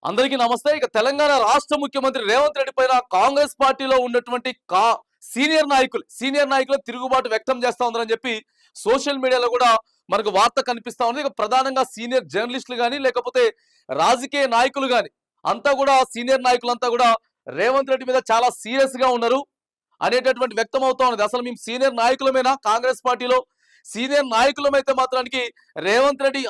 అందరికీ నమస్తే. ఇక తెలంగాణ రాష్ట్ర ముఖ్యమంత్రి రేవంత్ రెడ్డి పైన కాంగ్రెస్ పార్టీలో ఉన్నటువంటి సీనియర్ నాయకులు తిరుగుబాటు వ్యక్తం చేస్తా ఉన్నారని చెప్పి సోషల్ మీడియాలో కూడా మనకు వార్త కనిపిస్తా ఉంది. ఇక ప్రధానంగా సీనియర్ జర్నలిస్టులు కానీ లేకపోతే రాజకీయ నాయకులు కానీ అంతా కూడా సీనియర్ నాయకులంతా కూడా రేవంత్ రెడ్డి మీద చాలా సీరియస్ గా ఉన్నారు అనేటటువంటి వ్యక్తం అవుతా ఉన్నది. అసలు మేము సీనియర్ నాయకులమేనా కాంగ్రెస్ పార్టీలో? సీనియర్ నాయకులమైతే మాత్రానికి రేవంత్ రెడ్డి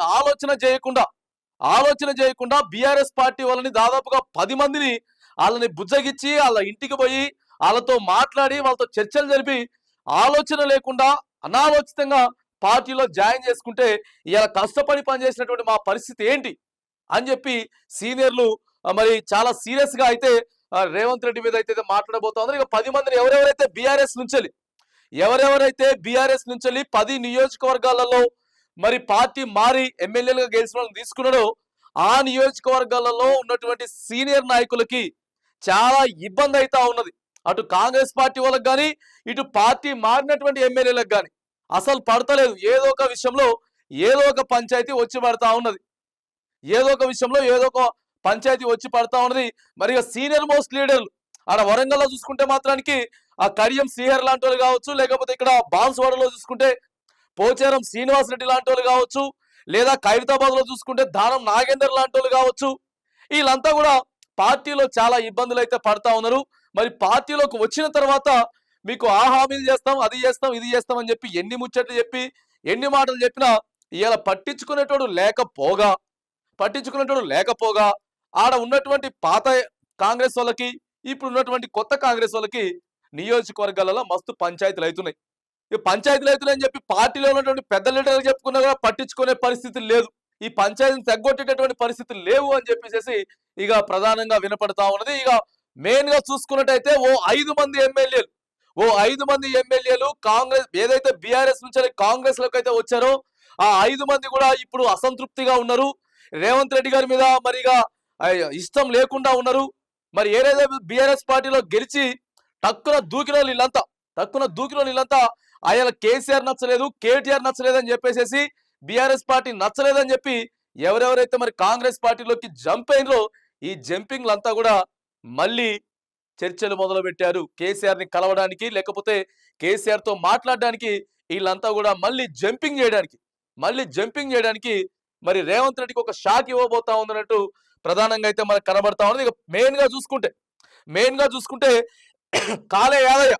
ఆలోచన చేయకుండా బీఆర్ఎస్ పార్టీ వాళ్ళని దాదాపుగా 10 మందిని వాళ్ళని బుజ్జగిచ్చి వాళ్ళ ఇంటికి పోయి వాళ్ళతో మాట్లాడి వాళ్ళతో చర్చలు జరిపి ఆలోచన లేకుండా అనాలోచితంగా పార్టీలో జాయిన్ చేసుకుంటే ఇలా కష్టపడి పనిచేసినటువంటి మా పరిస్థితి ఏంటి అని చెప్పి సీనియర్లు మరి చాలా సీరియస్ గా అయితే రేవంత్ రెడ్డి మీద అయితే మాట్లాడబోతోంది. ఇక 10 మందిని ఎవరెవరైతే బీఆర్ఎస్ నుంచి 10 నియోజకవర్గాలలో మరి పార్టీ మారి ఎమ్మెల్యేలుగా గెలిచిన వాళ్ళని తీసుకున్నాడో ఆ నియోజకవర్గాలలో ఉన్నటువంటి సీనియర్ నాయకులకి చాలా ఇబ్బంది అవుతా ఉన్నది. అటు కాంగ్రెస్ పార్టీ వాళ్ళకి కానీ ఇటు పార్టీ మారినటువంటి ఎమ్మెల్యేలకు కానీ అసలు పడతలేదు. ఏదో ఒక విషయంలో ఏదో ఒక పంచాయతీ వచ్చి పడతా ఉన్నది. మరి సీనియర్ మోస్ట్ లీడర్లు ఆడ వరంగల్లో చూసుకుంటే మాత్రానికి ఆ కడియం శ్రీహర్ లాంటి వాళ్ళు కావచ్చు, లేకపోతే ఇక్కడ బాన్స్వాడలో చూసుకుంటే పోచారం శ్రీనివాస్ రెడ్డి లాంటి వాళ్ళు కావచ్చు, లేదా ఖైరతాబాద్ లో చూసుకుంటే దానం నాగేందర్ లాంటి వాళ్ళు కావచ్చు. వీళ్ళంతా కూడా పార్టీలో చాలా ఇబ్బందులు అయితే పడతా ఉన్నారు. మరి పార్టీలోకి వచ్చిన తర్వాత మీకు ఆ హామీలు చేస్తాం, అది చేస్తాం, ఇది చేస్తాం అని చెప్పి ఎన్ని ముచ్చట్లు చెప్పి ఎన్ని మాటలు చెప్పినా ఇలా పట్టించుకునేటోడు లేకపోగా ఆడ ఉన్నటువంటి పాత కాంగ్రెస్ వాళ్ళకి ఇప్పుడు ఉన్నటువంటి కొత్త కాంగ్రెస్ వాళ్ళకి నియోజకవర్గాలలో మస్తు పంచాయతీలు అవుతున్నాయి. ఈ పంచాయతీలు అవుతున్నాయని చెప్పి పార్టీలో ఉన్నటువంటి పెద్ద లీడర్లు చెప్పుకున్నా కూడా పట్టించుకునే పరిస్థితి లేదు. ఈ పంచాయతీని తగ్గొట్టేటటువంటి పరిస్థితులు లేవు అని చెప్పేసి ఇక ప్రధానంగా వినపడతా ఉన్నది. ఇక మెయిన్ గా చూసుకున్నట్టయితే ఓ 5 మంది ఎమ్మెల్యేలు కాంగ్రెస్ ఏదైతే బీఆర్ఎస్ నుంచి కాంగ్రెస్ లోకి అయితే వచ్చారో ఆ 5 మంది కూడా ఇప్పుడు అసంతృప్తిగా ఉన్నారు. రేవంత్ రెడ్డి గారి మీద మరిగా ఇష్టం లేకుండా ఉన్నారు. మరి ఏదైతే బీఆర్ఎస్ పార్టీలో గెలిచి టక్కున దూకిన వీళ్ళంతా ఆయన కేసీఆర్ నచ్చలేదు, కేటీఆర్ నచ్చలేదు అని చెప్పేసి బీఆర్ఎస్ పార్టీ నచ్చలేదని చెప్పి ఎవరెవరైతే మరి కాంగ్రెస్ పార్టీలోకి జంప్ అయినరో ఈ జంపింగ్లంతా కూడా మళ్ళీ చర్చలు మొదలు పెట్టారు. కేసీఆర్ ని కలవడానికి లేకపోతే కేసీఆర్ తో మాట్లాడడానికి వీళ్ళంతా కూడా మళ్ళీ జంపింగ్ చేయడానికి మరి రేవంత్ రెడ్డికి ఒక షాక్ ఇవ్వబోతా ఉందన్నట్టు ప్రధానంగా అయితే మనకు కనబడతా ఉంది. ఇక మెయిన్ గా చూసుకుంటే కాలే యాదయ్య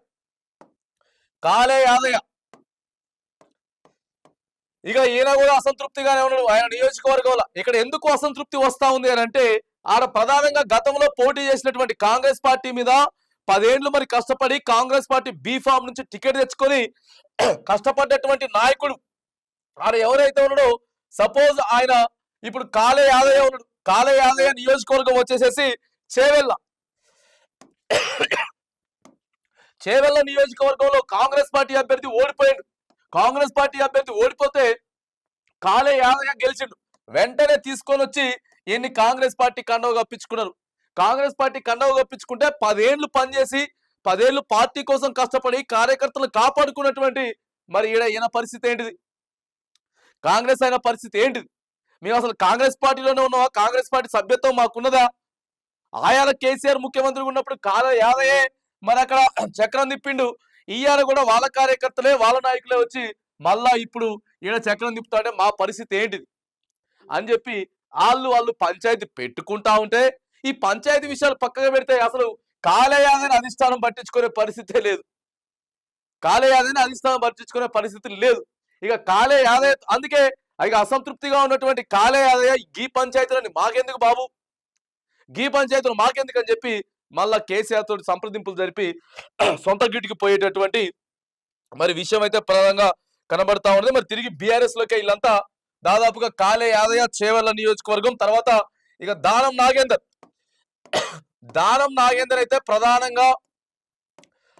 ఇక ఈయన కూడా అసంతృప్తిగానే ఉన్నాడు ఆయన నియోజకవర్గంలో. ఇక్కడ ఎందుకు అసంతృప్తి వస్తా ఉంది అని అంటే ఆడ ప్రధానంగా గతంలో పోటీ చేసినటువంటి కాంగ్రెస్ పార్టీ మీద 10 ఏళ్లు మరి కష్టపడి కాంగ్రెస్ పార్టీ బీ ఫామ్ నుంచి టికెట్ తెచ్చుకొని కష్టపడ్డటువంటి నాయకుడు ఆడ ఎవరైతే ఉన్నాడో సపోజ్ ఆయన ఇప్పుడు కాలే యాదయ్య నియోజకవర్గం వచ్చేసేసి చేవెళ్ళ నియోజకవర్గంలో కాంగ్రెస్ పార్టీ అభ్యర్థి ఓడిపోతే కాలే యాదయ్య గెలిచిండు. వెంటనే తీసుకొని వచ్చి ఈయన్ని కాంగ్రెస్ పార్టీ కండవ కప్పించుకున్నారు. కాంగ్రెస్ పార్టీ కండవ కప్పించుకుంటే 10 ఏళ్లు పనిచేసి 10 ఏళ్లు పార్టీ కోసం కష్టపడి కార్యకర్తలు కాపాడుకున్నటువంటి మరి ఈయన పరిస్థితి ఏంటిది? కాంగ్రెస్ అయిన పరిస్థితి ఏంటిది? మేము అసలు కాంగ్రెస్ పార్టీలోనే ఉన్నావా? కాంగ్రెస్ పార్టీ సభ్యత్వం మాకున్నదా? ఆయాల కేసీఆర్ ముఖ్యమంత్రిగా ఉన్నప్పుడు కాలే యాదయ్యే మరి అక్కడ చక్రం తిప్పిండు. ఈయన కూడా వాళ్ళ కార్యకర్తలే వాళ్ళ నాయకులే వచ్చి మళ్ళా ఇప్పుడు ఈయన చక్రం తిప్పుతాడే మా పరిస్థితి ఏంటిది అని చెప్పి వాళ్ళు పంచాయతీ పెట్టుకుంటా ఉంటే ఈ పంచాయతీ విషయాలు పక్కగా పెడితే అసలు కాలే యాదయ్యని అధిష్టానం పట్టించుకునే పరిస్థితే లేదు. ఇక కాలే యాదయ్య అందుకే ఇక అసంతృప్తిగా ఉన్నటువంటి కాలే యాదయ్య గీ పంచాయతీలని మాకెందుకు బాబు, గీ పంచాయతీలు మాకెందుకు అని చెప్పి మళ్ళా కేసీఆర్ తోటి సంప్రదింపులు జరిపి సొంత గిటికి పోయేటటువంటి మరి విషయం అయితే ప్రధానంగా కనబడతా ఉన్నది. మరి తిరిగి బీఆర్ఎస్ లోకి వీళ్ళంతా దాదాపుగా కాలే యాదయ్య చేవెళ్ళ నియోజకవర్గం తర్వాత ఇక దానం నాగేందర్ అయితే ప్రధానంగా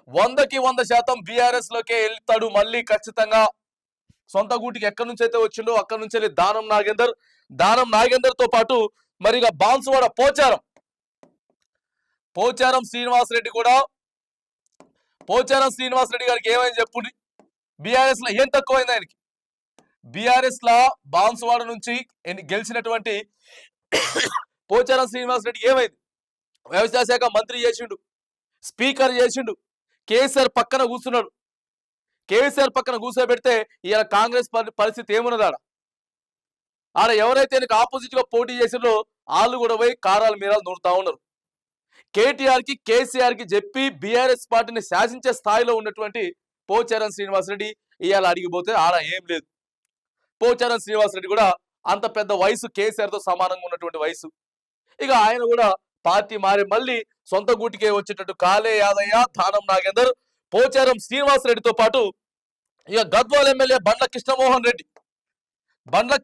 100కి 100% బీఆర్ఎస్ లోకే వెళ్తాడు. మళ్ళీ ఖచ్చితంగా సొంత గూటికి ఎక్కడి నుంచి అయితే వచ్చిండో అక్కడి నుంచి వెళ్ళి దానం నాగేందర్ తో పాటు మరి ఇక బాన్సువాడ పోచారం శ్రీనివాస్ రెడ్డి గారికి ఏమైంది చెప్పుండి? బీఆర్ఎస్ లో ఏం తక్కువైంది ఆయనకి? బీఆర్ఎస్ లా బాన్సువాడ నుంచి గెలిచినటువంటి పోచారం శ్రీనివాస్ రెడ్డి ఏమైంది? వ్యవసాయ శాఖ మంత్రి చేసిండు, స్పీకర్ చేసిండు, కేసీఆర్ పక్కన కూర్చున్నాడు. కేసీఆర్ పక్కన కూర్చోబెడితే ఇలా కాంగ్రెస్ పరిస్థితి ఏమున్నది? ఆడ ఎవరైతే ఆపోజిట్ గా పోటీ చేసిండ్రో వాళ్ళు కూడా పోయి కారాలు మీరాలు నూరుతా ఉన్నారు. కేటీఆర్ కి కేసీఆర్ కి చెప్పి బీఆర్ఎస్ పార్టీని శాసించే స్థాయిలో ఉన్నటువంటి పోచారం శ్రీనివాసరెడ్డి ఇవాళ అడిగిపోతే ఆడ ఏం లేదు. పోచారం శ్రీనివాసరెడ్డి కూడా అంత పెద్ద వయసు, కేసీఆర్ తో సమానంగా ఉన్నటువంటి వయసు. ఇక ఆయన కూడా పార్టీ మారి మళ్ళీ సొంత గూటికే వచ్చేటట్టు కాలే యాదయ్య, ధానం నాగేందర్, పోచారం శ్రీనివాసరెడ్డితో పాటు ఇక గద్వాల్ ఎమ్మెల్యే బండ్ల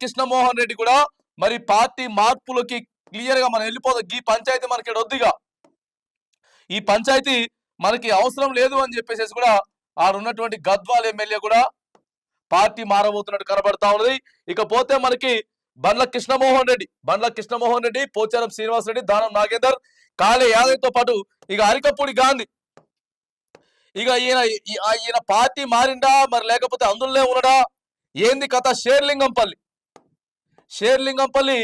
కృష్ణమోహన్ రెడ్డి కూడా మరి పార్టీ మార్పులకి క్లియర్ గా మనం వెళ్ళిపోదాం, ఈ పంచాయతీ మనకి వద్దుగా, ఈ పంచాయతీ మనకి అవసరం లేదు అని చెప్పేసి కూడా ఆడున్నటువంటి గద్వాల్ ఎమ్మెల్యే కూడా పార్టీ మారబోతున్నట్టు కనబడతా ఉన్నది. ఇకపోతే మనకి బండ్ల కృష్ణమోహన్ రెడ్డి, పోచారం శ్రీనివాసరెడ్డి, దానం నాగేందర్, కాళే యాదయ్తో పాటు ఇక అరికపూడి గాంధీ. ఇక ఈయన పార్టీ మారిండా మరి లేకపోతే అందులోనే ఉన్నాడా ఏంది కథ? షేర్లింగంపల్లి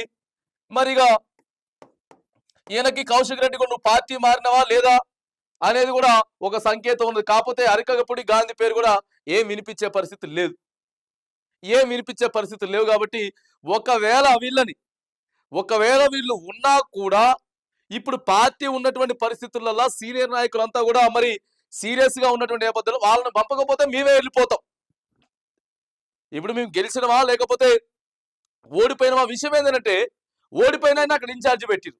మరి ఇక ఈయనకి కౌశిక్ రెడ్డి కూడా నువ్వు పార్టీ మారినవా లేదా అనేది కూడా ఒక సంకేతం ఉంది. కాకపోతే అరికపూడి గాంధీ పేరు కూడా ఏం వినిపించే పరిస్థితి లేవు. కాబట్టి ఒకవేళ వీళ్ళు ఉన్నా కూడా ఇప్పుడు పార్టీ ఉన్నటువంటి పరిస్థితులలో సీనియర్ నాయకులంతా కూడా మరి సీరియస్ గా ఉన్నటువంటి నేపథ్యంలో వాళ్ళని పంపకపోతే మేమే వెళ్ళిపోతాం. ఇప్పుడు మేము గెలిచినవా లేకపోతే ఓడిపోయినవా విషయం ఏంటంటే, ఓడిపోయినా అక్కడ ఇన్ఛార్జ్ పెట్టిరు,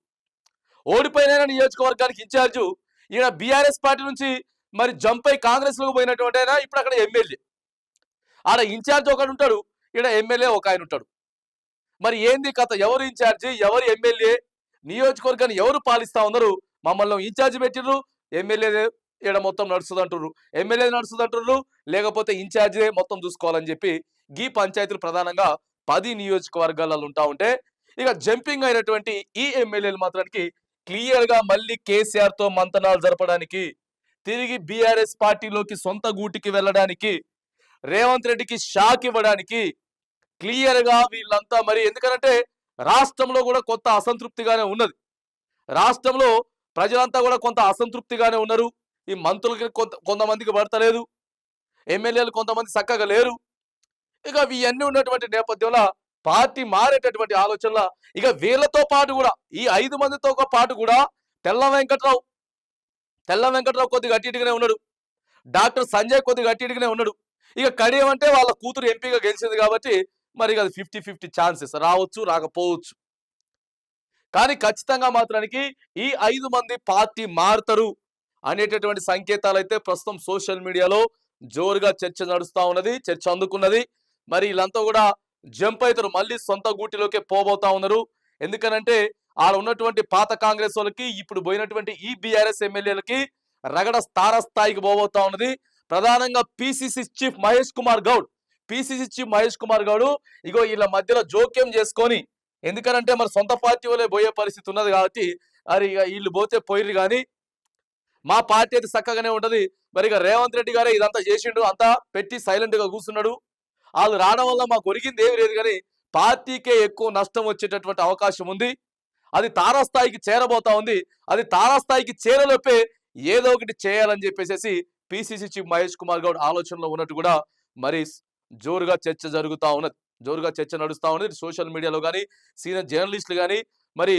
ఓడిపోయిన నియోజకవర్గానికి ఇన్ఛార్జు ఈయన బీఆర్ఎస్ పార్టీ నుంచి మరి జంప్ అయి కాంగ్రెస్ లోకి పోయినటువంటి ఆయన ఇప్పుడు అక్కడ ఎమ్మెల్యే. ఆడ ఇన్ఛార్జ్ ఒకడు ఉంటాడు, ఈడ ఎమ్మెల్యే ఒక ఆయన ఉంటాడు. మరి ఏంది కథ? ఎవరు ఇన్ఛార్జి, ఎవరు ఎమ్మెల్యే, నియోజకవర్గాన్ని ఎవరు పాలిస్తా ఉన్నారు? మమ్మల్ని ఇన్ఛార్జ్ పెట్టిర్రు, ఎమ్మెల్యే ఈడ మొత్తం నడుస్తుంది అంటుర్రు, లేకపోతే ఇన్ఛార్జే మొత్తం చూసుకోవాలని చెప్పి ఈ పంచాయతీలు ప్రధానంగా 10 నియోజకవర్గాలలో ఉంటా ఉంటే, ఇక జంపింగ్ అయినటువంటి ఈ ఎమ్మెల్యేలు మాత్రానికి క్లియర్ గా మళ్ళీ కేసీఆర్ తో మంతనాలు జరపడానికి, తిరిగి బీఆర్ఎస్ పార్టీలోకి సొంత గూటికి వెళ్ళడానికి, రేవంత్ రెడ్డికి షాక్ ఇవ్వడానికి క్లియర్ గా వీళ్ళంతా మరి, ఎందుకంటే రాష్ట్రంలో కూడా కొంత అసంతృప్తిగానే ఉన్నది, రాష్ట్రంలో ప్రజలంతా కూడా కొంత అసంతృప్తిగానే ఉన్నారు. ఈ మంత్రులకి కొంతమందికి పడతలేదు, ఎమ్మెల్యేలు కొంతమంది చక్కగా లేరు. ఇక ఇవన్నీ ఉన్నటువంటి నేపథ్యంలో పార్టీ మారేటటువంటి ఆలోచనల ఇక వీళ్ళతో పాటు కూడా ఈ 5 మందితో పాటు కూడా తెల్ల వెంకట్రావు కొద్దిగా అటు ఇటుగానే ఉన్నాడు, డాక్టర్ సంజయ్ కొద్దిగా అటు ఇటుగానే ఉన్నాడు. ఇక కడియం అంటే వాళ్ళ కూతురు ఎంపీగా గెలిచింది కాబట్టి మరి అది 50-50 ఛాన్సెస్, రావచ్చు రాకపోవచ్చు. కానీ ఖచ్చితంగా మాత్రానికి ఈ 5 మంది పార్టీ మారుతారు అనేటటువంటి సంకేతాలు అయితే ప్రస్తుతం సోషల్ మీడియాలో జోరుగా చర్చ నడుస్తా ఉన్నది, చర్చ అందుకున్నది. మరి వీళ్ళంతా కూడా జంప్ అవుతారు, మళ్ళీ సొంత గూటిలోకే పోబోతా ఉన్నారు. ఎందుకనంటే ఆడ ఉన్నటువంటి పాత కాంగ్రెస్ వాళ్ళకి ఇప్పుడు పోయినటువంటి ఈ బీఆర్ఎస్ ఎమ్మెల్యేలకి రగడ తారస్థాయికి పోబోతా ఉన్నది. ప్రధానంగా పిసిసి చీఫ్ మహేష్ కుమార్ గౌడ్ ఇగో వీళ్ళ మధ్యలో జోక్యం చేసుకొని, ఎందుకనంటే మరి సొంత పార్టీ వాళ్ళే పోయే పరిస్థితి ఉన్నది కాబట్టి మరి ఇక వీళ్ళు పోతే పోయిర్రు కానీ మా పార్టీ అయితే చక్కగానే ఉంటది. మరి ఇక రేవంత్ రెడ్డి గారే ఇదంతా చేసిండు, అంతా పెట్టి సైలెంట్ గా కూర్చున్నాడు. వాళ్ళు రావడం వల్ల మాకు ఒరిగింది ఏమి లేదు, కానీ పార్టీకే ఎక్కువ నష్టం వచ్చేటటువంటి అవకాశం ఉంది. అది తారాస్థాయికి చేరబోతా ఉంది. అది తారాస్థాయికి చేరలోపే ఏదో ఒకటి చేయాలని చెప్పేసి పిసిసి చీఫ్ మహేష్ కుమార్ గౌడ్ ఆలోచనలో ఉన్నట్టు కూడా మరి జోరుగా చర్చ నడుస్తా ఉన్నది. సోషల్ మీడియాలో కానీ, సీనియర్ జర్నలిస్టులు కానీ, మరి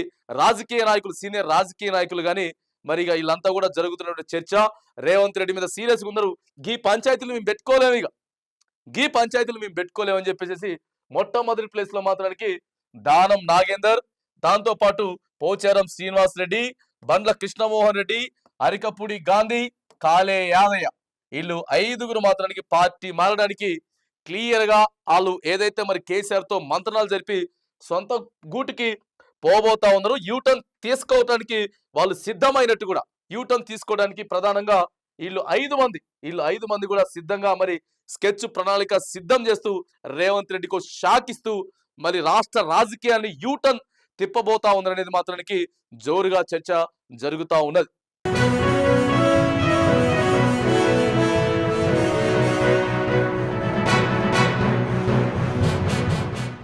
సీనియర్ రాజకీయ నాయకులు కానీ మరి ఇక వీళ్ళంతా కూడా జరుగుతున్నటువంటి చర్చ. రేవంత్ రెడ్డి మీద సీరియస్గా ఉన్నారు. ఈ పంచాయతీలు మేము పెట్టుకోలేమని చెప్పేసి మొట్టమొదటి ప్లేస్ లో మాత్రానికి దానం నాగేందర్, దాంతో పాటు పోచారం శ్రీనివాస్ రెడ్డి, బండ్ల కృష్ణమోహన్ రెడ్డి, అరికపూడి గాంధీ, కాలే యాదయ్య, వీళ్ళు 5గురు మాత్రానికి పార్టీ మారడానికి క్లియర్ గా వాళ్ళు ఏదైతే మరి కేసీఆర్ తో మంత్రాలు జరిపి సొంత గూటికి పోబోతా ఉన్నారు. యూటర్న్ తీసుకోవడానికి వాళ్ళు సిద్ధమైనట్టు కూడా, యూటర్న్ తీసుకోవడానికి ప్రధానంగా వీళ్ళు 5 మంది కూడా సిద్ధంగా మరి స్కెచ్ ప్రణాళిక సిద్ధం చేస్తూ రేవంత్ రెడ్డికి షాక్ ఇస్తూ మరి రాష్ట్ర రాజకీయాన్ని యూటర్న్ తిప్పబోతా ఉందనేది మాత్రానికి జోరుగా చర్చ జరుగుతా ఉన్నది.